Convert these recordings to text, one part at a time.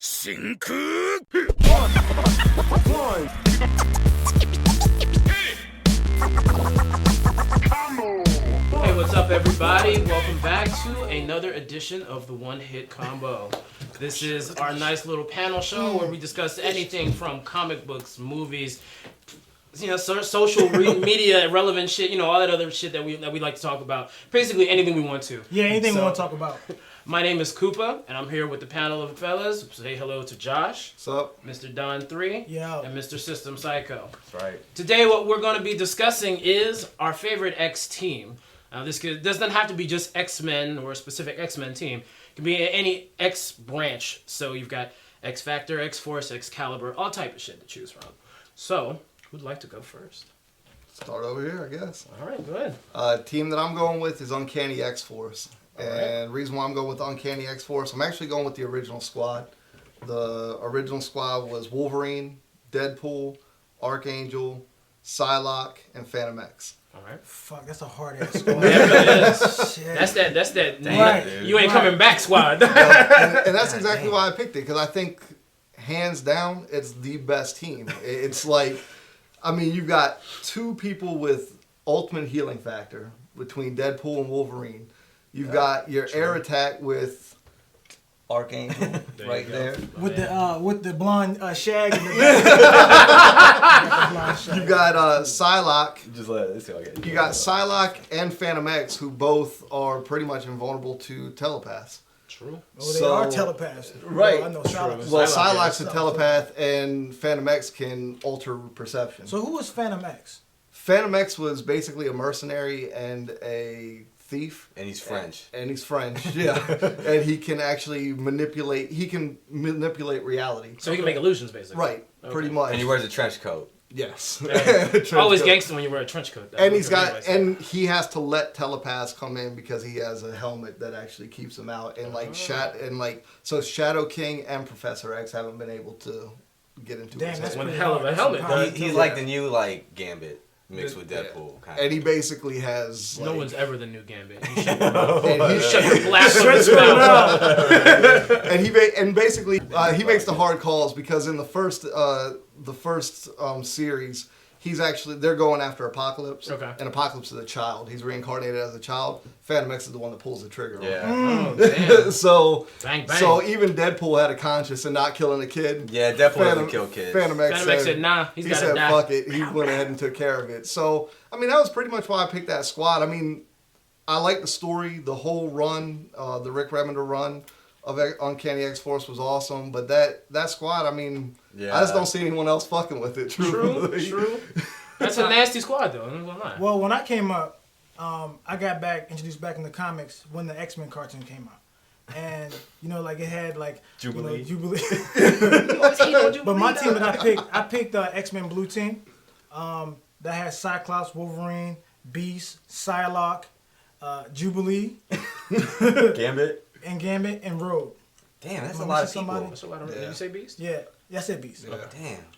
真空 Hey, what's up, everybody? Welcome back to another edition of the One Hit Combo. This is our nice little panel show where we discuss anything from comic books, movies, social media, relevant shit, all that other shit that we like to talk about. Basically, anything we want to. Yeah, anything we want to talk about. My name is Koopa, and I'm here with the panel of fellas. Say hello to Josh. What's up? Mr. Don 3. Yeah. And Mr. System Psycho. That's right. Today, what we're going to be discussing is our favorite X team. This doesn't have to be just X-Men or a specific X-Men team. It can be any X branch. So you've got X Factor, X-Force, Excalibur, all type of shit to choose from. So, who'd like to go first? Start over here, I guess. All right, go ahead. Team that I'm going with is Uncanny XForce. All And the reason why I'm going with Uncanny XForce, I'm actually going with the original squad. The original squad was Wolverine, Deadpool, Archangel, Psylocke, and Phantom X. All right. Fuck, that's a hard ass squad. Yeah, it is. Shit. That's that. Right. You ain't coming back, squad. And that's exactly why I picked it, because I think, hands down, it's the best team. It's like, I mean, you've got two people with ultimate healing factor between Deadpool and Wolverine. You've got your air attack with Archangel right there. With the blonde shag in the back. You got Psylocke. Just let it. You got Psylocke and Phantom X, who both are pretty much invulnerable to telepaths. True. Oh, they are telepaths. Right. I know Psylocke. Well, Psylocke Psylocke's a telepath, and Phantom X can alter perception. So who was Phantom X? Phantom X was basically a mercenary and a thief. And he's French. And he's French, yeah. And he can actually manipulate reality. So he can make illusions, basically. Right, pretty much. And he wears a trench coat. Yes. Always gangster when you wear a trench coat. Though. And he has to let telepaths come in because he has a helmet that actually keeps him out. And so Shadow King and Professor X haven't been able to get into Damn, his that's head. one hell of a helmet. Though. He's like the new Gambit mixed with Deadpool. Kind And he basically has No one's ever the new Gambit. You shut your your blast from his mouth. and basically he makes the hard calls because in the first series they're going after Apocalypse. Okay. And Apocalypse is a child. He's reincarnated as a child. Phantom X is the one that pulls the trigger. Yeah. Oh, damn. So Bang, bang. So even Deadpool had a conscience in not killing a kid. Yeah, Deadpool doesn't kill kids. Phantom X said, nah, he said, die. fuck it. He went ahead and took care of it. So, I mean, that was pretty much why I picked that squad. I mean, I like the story. The whole run, the Rick Remender run of Uncanny X-Force was awesome. But that squad, I mean, I just don't see anyone else fucking with it. True. That's a nasty squad, though. I'm not gonna lie. Well, when I came up, I got introduced back in the comics when the X-Men cartoon came out. And, it had Jubilee. Jubilee. Jubilee. But my team that I picked the X-Men Blue team. That had Cyclops, Wolverine, Beast, Psylocke, Jubilee, Gambit. and Rogue. Damn, that's Am a I lot of missing people. somebody? That's a lot of. Did you say Beast? Yeah, I said Beast. Yeah.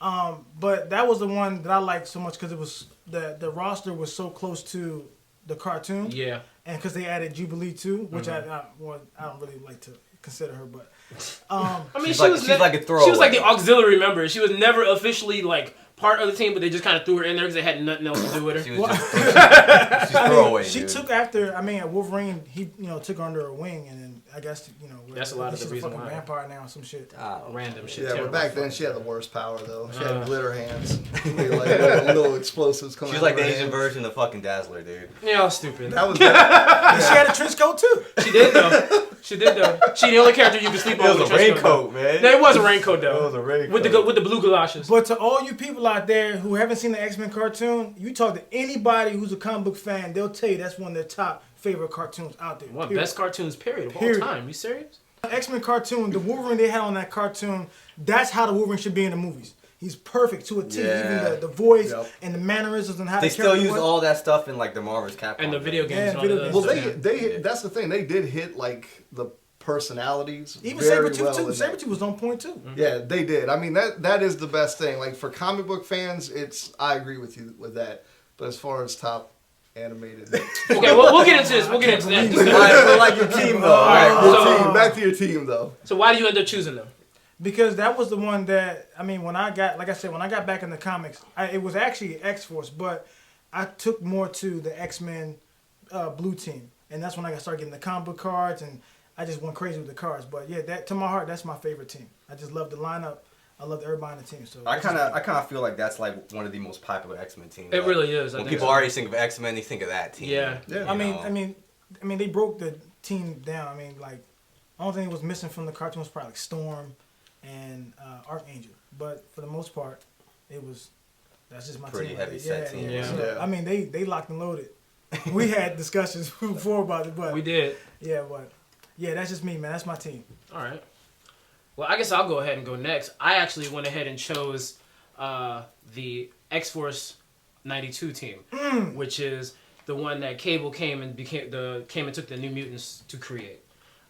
Damn. But that was the one that I liked so much because it was the roster was so close to the cartoon. Yeah. And because they added Jubilee too, which I don't really like to consider her, but I mean, she's like a throwaway. She was like the auxiliary member. She was never officially part of the team, but they just kind of threw her in there because they had nothing else to do with her. She was she's throwaway, she dude. took after. I mean, Wolverine. He took her under her wing, and then I guess That's a lot of the she's reason a fucking why. vampire now, or some shit. Random shit. Yeah, but terrible. back then she had the worst power though. She had glitter hands, little explosives coming. She's out like of the her Asian hands. version of fucking Dazzler, dude. Yeah, I was stupid. That was And she had a trench coat too. She did though. She the only character you could sleep on. It was with a trench raincoat, man. No, it was a raincoat though. It was a raincoat. With the blue galoshes. But to all you people out there who haven't seen the X-Men cartoon, you talk to anybody who's a comic book fan, they'll tell you that's one of their top favorite cartoons out there. One period. best cartoons period of all Period. time. You serious? The X-Men cartoon, the Wolverine they had on that cartoon, that's how the Wolverine should be in the movies. He's perfect to a T. Yeah. Even the voice Yep. and the mannerisms and how They the still character use was. all that stuff in the Marvel's Capcom. And the video games. Yeah, and all video that games. Well, stuff. they that's the thing. They did hit the personalities. Even very Sabretooth well too. in that. Sabretooth was on point too. Mm-hmm. Yeah, they did. I mean, that is the best thing. Like for comic book fans, I agree with you with that. But as far as top animated, Okay, well, we'll get into this. We'll get into that. Alright, but like your team though. Alright, your so- team. Back to your team though. So why do you end up choosing them? Because that was the one that, I mean, when I got back in the comics, it was actually X-Force, but I took more to the X-Men Blue Team. And that's when I started getting the comic book cards, and I just went crazy with the cards. But yeah, that to my heart, that's my favorite team. I just love the lineup. I love everybody on the team. So I kind of feel like that's like one of the most popular X-Men teams. It like, really is. When people already think of X-Men, they think of that team. Yeah. I mean, they broke the team down. I mean, like, the only thing that was missing from the cartoon was probably like Storm and Archangel. But for the most part, that's just my Pretty team. heavy set team. Yeah. So, I mean, they locked and loaded. We had discussions before about it, but We did. yeah, but yeah, that's just me, man. That's my team. All right. Well, I guess I'll go ahead and go next. I actually went ahead and chose the X-Force 92 team, which is the one that Cable came and took the New Mutants to create.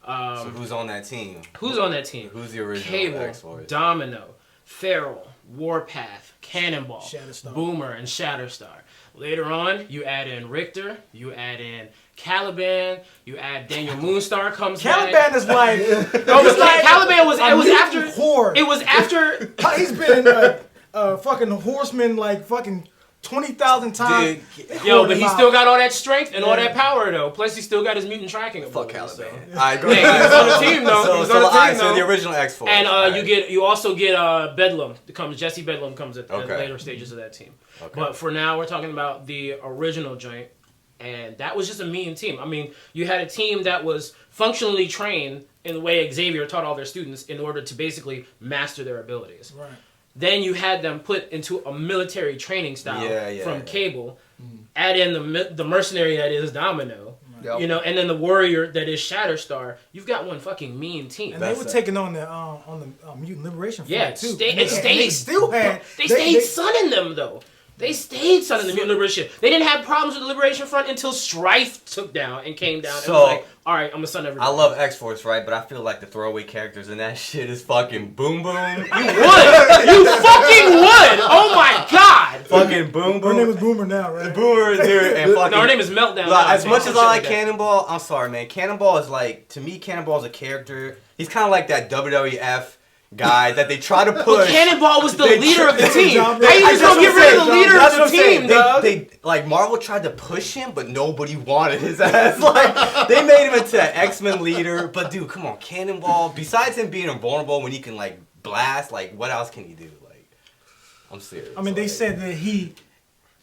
So who's on that team? Who's on that team? Who's the original Cable, X-Force? Domino, Feral, Warpath, Cannonball, Shatterstar. Boomer, and Shatterstar. Later on, you add in Richter, you add in Caliban, you add Daniel Moonstar comes back. Caliban is like No, but Caliban was after horde. it was after He's been fucking horseman like fucking 20,000 times. Yo, but he still got all that strength and all that power though. Plus, he still got his mutant tracking Fuck abilities. Caliban. So. Alright, go Hey, ahead. he's on the team though. So, He's so, on the alright, team so though. the original X-Force. And Alright. you also get Bedlam. Jesse Bedlam comes at Okay. later stages of that team. Okay. But for now, we're talking about the original joint, and that was just a mean team. I mean, you had a team that was functionally trained in the way Xavier taught all their students in order to basically master their abilities. Right. Then you had them put into a military training style from Cable. Add in the mercenary that is Domino. Yep. You know, and then the warrior that is Shatterstar. You've got one fucking mean team. And they were taking on the Mutant Liberation Front Yeah, too. they still had. They stayed sunning them though. They stayed sunning the Mutant Liberation. They didn't have problems with the Liberation Front until Strife took down and came down. So, and was like, all right, I'm gonna sun everybody. I love X-Force, right? But I feel like the throwaway characters in that shit is fucking Boom Boom. You fucking would. Oh my god. Fucking Boom Her name Boom. is Boomer now, right? Boomer is here and fucking. No, her name is Meltdown. Like, now, as man. much Some as I shit like that. Cannonball, I'm sorry, man. Cannonball is like, to me, Cannonball is a character. He's kind of like that WWF guy that they try to push. But Cannonball was the They leader of the team. How John- you just gonna get rid of the leader That's of what the I'm saying. team, dog? They like Marvel tried to push him, but nobody wanted his ass. Like they made him into an X-Men leader. But dude, come on, Cannonball. Besides him being invulnerable when he can like blast, like what else can he do? Like, I'm serious. I mean, they like, said that he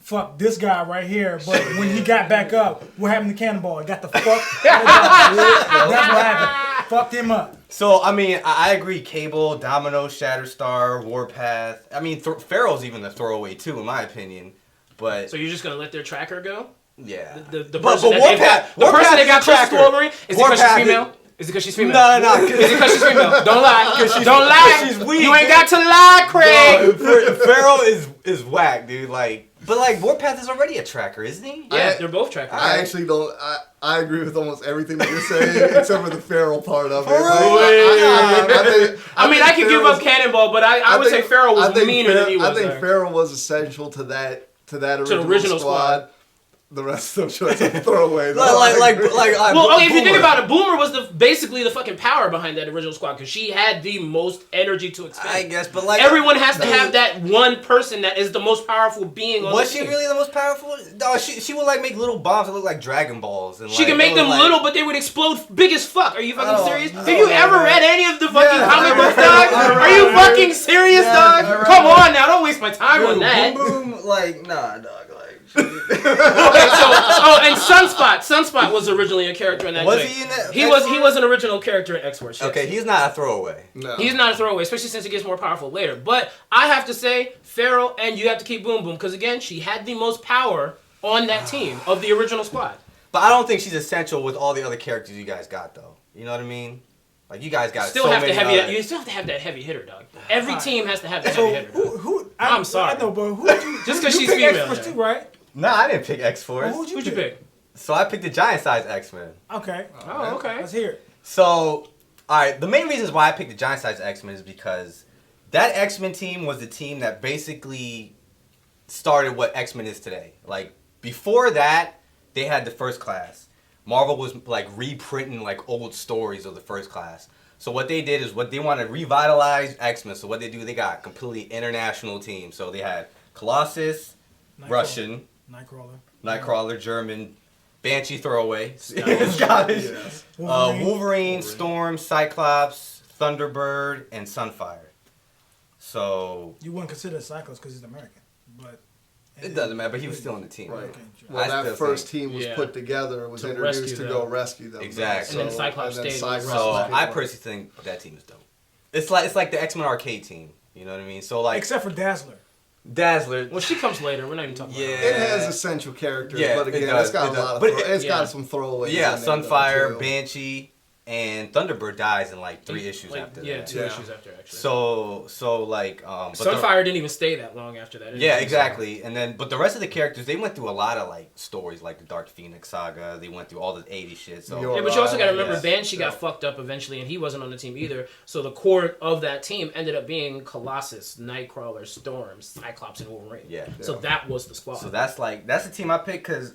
fucked this guy right here, but when he got back up, what happened to Cannonball? He got the fuck. That's what happened. Fucked him up. So, I mean, I agree. Cable, Domino, Shatterstar, Warpath. I mean, Feral's even a throwaway, too, in my opinion. But, So you're just gonna let their tracker go? yeah. The But person that Warpath, the person that got is a close to tracker. Wolverine? Is it because she's Warpath female? Is it because she's female? No. Is it because she's female? Don't lie. Don't lie. she's weak, You ain't dude. got to lie, Craig. Feral is whack, dude. Like, but like Warpath is already a tracker, isn't he? Yeah, they're both trackers. I actually don't. I agree with almost everything that you're saying, except for the feral part of it. I mean, I could give up Cannonball, but I would say Feral was meaner than he was. I think Feral was essential to that original, original squad. The rest of them should throw away. Well, okay, if you think about it, Boomer was basically the fucking power behind that original squad because she had the most energy to expend. I guess, but like Everyone has to have that one person that is the most powerful being on was the she team. really the most powerful? No, she would like make little bombs that look like Dragon Balls, and She like, can make they them would, little, but they would explode big as fuck. Are you fucking Oh, serious? no, Have you ever man. read any of the fucking Yeah, comic I books, read- dog? I read- Are you I read- fucking serious, Yeah, dog? I read- Come on now, don't waste my time on that. Boom Boom, like nah, dog, like. Okay, so and Sunspot was originally a character in that. Was joint. he in that? He was an original character in X-Force. Yes. Okay, he's not a throwaway. No. He's not a throwaway, especially since he gets more powerful later. But I have to say, Feral, and you have to keep Boom Boom, because again, she had the most power on that team of the original squad. But I don't think she's essential with all the other characters you guys got, though. You know what I mean? Like you guys got Still so have many to have other- you still have to have that heavy hitter, dog. Every team has to have that So heavy hitter. Dog. I'm sorry. I know, but who did you? Just 'cause you she's picked female, X-Force yeah. too, right? Nah, I didn't pick X-Force. Well, Who'd you pick? So I picked the giant size X-Men. Okay, Oh, okay. let's hear it. So, alright, the main reasons why I picked the giant size X-Men is because that X-Men team was the team that basically started what X-Men is today. Like, before that, they had the First Class. Marvel was like reprinting like old stories of the First Class. So what they did is what they want to revitalize X-Men. So what they do, they got completely international team. So they had Colossus, Russian, Nightcrawler, German, Banshee throwaway, Scottish, Wolverine, Storm, Cyclops, Thunderbird, and Sunfire. So you wouldn't consider Cyclops because he's American, but it doesn't matter. But he was still on the team. Right. Okay, Well, that first team was put together, was introduced to go rescue them. Exactly. And then Cyclops stayed. So I personally think that team is dope. It's like the X-Men arcade team. You know what I mean? So like except for Dazzler. Well, she comes later. We're not even talking about her. It has essential characters, but again, it's got a lot of it's got some throwaways. Yeah, in there, Sunfire, Banshee, and Thunderbird dies in like 3 issues after that. Yeah, 2 issues after actually. So like Sunfire didn't even stay that long after that. Yeah, exactly. And then but the rest of the characters, they went through a lot of like stories like the Dark Phoenix saga. They went through all the 80s shit. So yeah, but you also got to remember Banshee got fucked up eventually, and he wasn't on the team either. So the core of that team ended up being Colossus, Nightcrawler, Storm, Cyclops, and Wolverine. Yeah. So that was the squad. So that's the team I picked because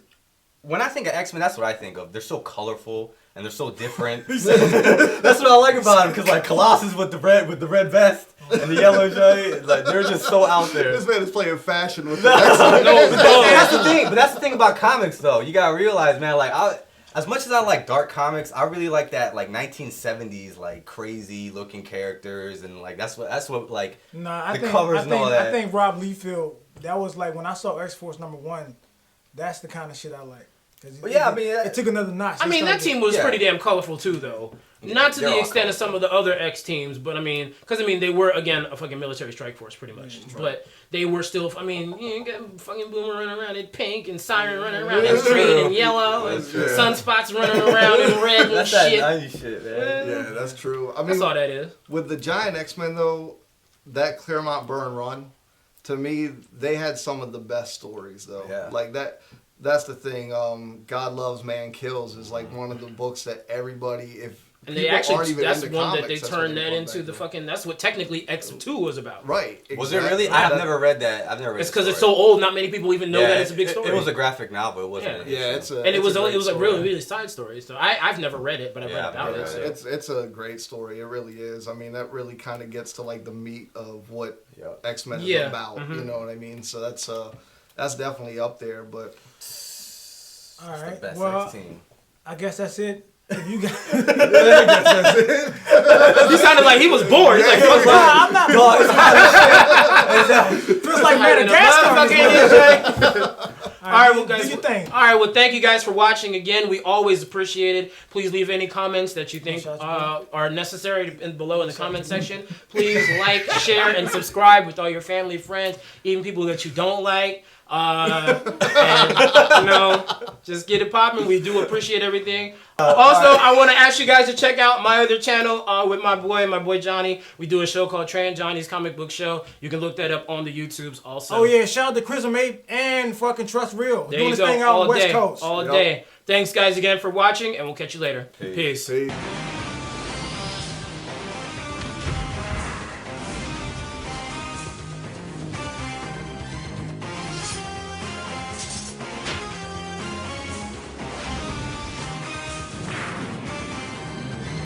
when I think of X-Men, that's what I think of. They're so colorful and they're so different. That's what I like about them because like Colossus with the red vest and the yellow shirt, like they're just so out there. This man is playing fashion with That's the thing. But that's the thing about comics, though. You gotta realize, man. Like, as much as I like dark comics, I really like that 1970s like crazy looking characters and like that's what like covers and all that. I think Rob Liefeld, that was like when I saw X-Force #1. That's the kind of shit I like. But yeah, I mean, it took another notch. I mean, that team was pretty damn colorful too, though. Not to the extent of some of the other X teams, but I mean, because I mean, they were again a fucking military strike force, pretty much. But they were still. I mean, you got fucking Boomer running around in pink and Siren running around in green and yellow and Sunspots running around in red and that's shit. That 90s shit, man. Yeah, that's true. I mean, that's all that is. With the Giant X-Men though, that Claremont Byrne run, to me, they had some of the best stories though. Yeah. Like that. That's the thing. God Loves, Man Kills is like one of the books that everybody, and they actually, that's one comics, that they turned that into the fucking, that's what technically X2 was about. Right. Exactly. Was it really? I have never read that. I've never read it. It's because it's so old, not many people even know that it's a big story. It was a graphic novel, it wasn't. Yeah, it's a. And it was a story. really side story. So I've never read it, but I've read about it. So. It's a great story. It really is. I mean, that really kind of gets to like the meat of what X-Men is about. You know what I mean? So that's definitely up there. But all right, best well, team. I guess that's it. If you got, he sounded like he was bored. He's like, I'm not. Feels like Madagascar. All right, well, guys. Do your thing. All right, well, thank you guys for watching again. We always appreciate it. Please leave any comments that you think are necessary below in the comment section. Please like, share, and subscribe with all your family, friends, even people that you don't like. And just get it popping. We do appreciate everything. Also, I want to ask you guys to check out my other channel with my boy Johnny. We do a show called Tran Johnny's Comic Book Show. You can look that up on the YouTubes also. Oh yeah, shout out to Chrism 8 and fucking Trust Real. There doing you this go. thing out on the West Coast. All day. Thanks guys again for watching, and we'll catch you later. Peace.